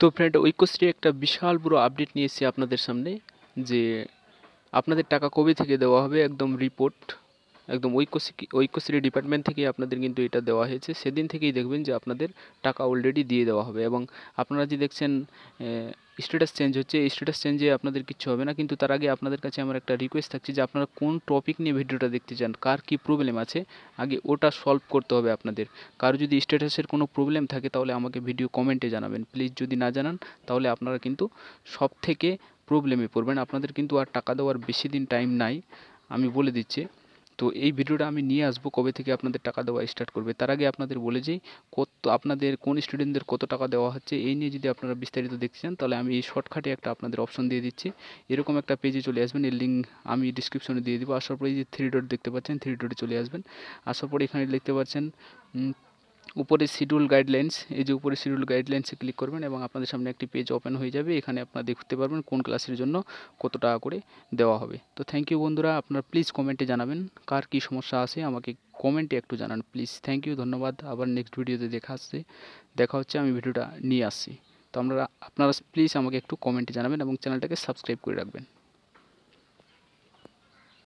তো ফ্রেন্ড, ঐক্যশ্রী একটা বিশাল বড় আপডেট নিয়ে এসেছি আপনাদের সামনে যে আপনাদের টাকা কবে থেকে দেওয়া হবে। একদম রিপোর্ট একদম ঐক্যশ্রী ডিপার্টমেন্ট থেকেই আপনাদের কিন্তু এটা দেওয়া হয়েছে। সেদিন থেকেই দেখবেন যে আপনাদের টাকা অলরেডি দিয়ে দেওয়া হবে। এবং আপনারা যে দেখছেন স্ট্যাটাস চেঞ্জ হচ্ছে, এই স্ট্যাটাস চেঞ্জে আপনাদের কিচ্ছু হবে না। কিন্তু তার আগে আপনাদের কাছে আমার একটা রিকোয়েস্ট থাকছে যে আপনারা কোন টপিক নিয়ে ভিডিওটা দেখতে চান, কার কী প্রবলেম আছে আগে ওটা সলভ করতে হবে আপনাদের। কারো যদি স্ট্যাটাসের কোনো প্রবলেম থাকে তাহলে আমাকে ভিডিও কমেন্টে জানাবেন প্লিজ। যদি না জানান তাহলে আপনারা কিন্তু সব থেকে প্রবলেমে পড়বেন। আপনাদের কিন্তু আর টাকা দেওয়ার বেশি দিন টাইম নাই, আমি বলে দিচ্ছি। তো এই ভিডিওটা আমি নিয়ে আসবো কবে থেকে আপনাদের টাকা দেওয়া স্টার্ট করবে। তার আগে আপনাদের বলে যাই আপনাদের কোন স্টুডেন্টদের কত টাকা দেওয়া হচ্ছে এই নিয়ে যদি আপনারা বিস্তারিত দেখতে চান তাহলে আমি এই শর্টকাটে একটা আপনাদের অপশন দিয়ে দিচ্ছি। এরকম একটা পেজে চলে আসবেন, এর লিঙ্ক আমি ডিসক্রিপশনে দিয়ে দিব। আসার পরে এই যে থ্রি ডট দেখতে পাচ্ছেন, থ্রি ডটে চলে আসবেন। আসার পরে এখানে দেখতে পাচ্ছেন উপরে শিডিউল গাইডলাইন্স, এই যে উপরে শিডিউল গাইডলাইন্সে ক্লিক করবেন এবং আপনাদের সামনে একটি পেজ ওপেন হয়ে যাবে। এখানে আপনারা দেখতে পারবেন কোন ক্লাসের জন্য কত টাকা করে দেওয়া হবে। তো থ্যাংক ইউ বন্ধুরা, আপনারা প্লিজ কমেন্টে জানাবেন কার কী সমস্যা আছে, আমাকে কমেন্টে একটু জানান প্লিজ। থ্যাংক ইউ, ধন্যবাদ। আবার নেক্সট ভিডিওতে দেখা হচ্ছে, আমি ভিডিওটা নিয়ে আসছি। তো আপনারা প্লিজ আমাকে একটু কমেন্টে জানাবেন এবং চ্যানেলটাকে সাবস্ক্রাইব করে রাখবেন।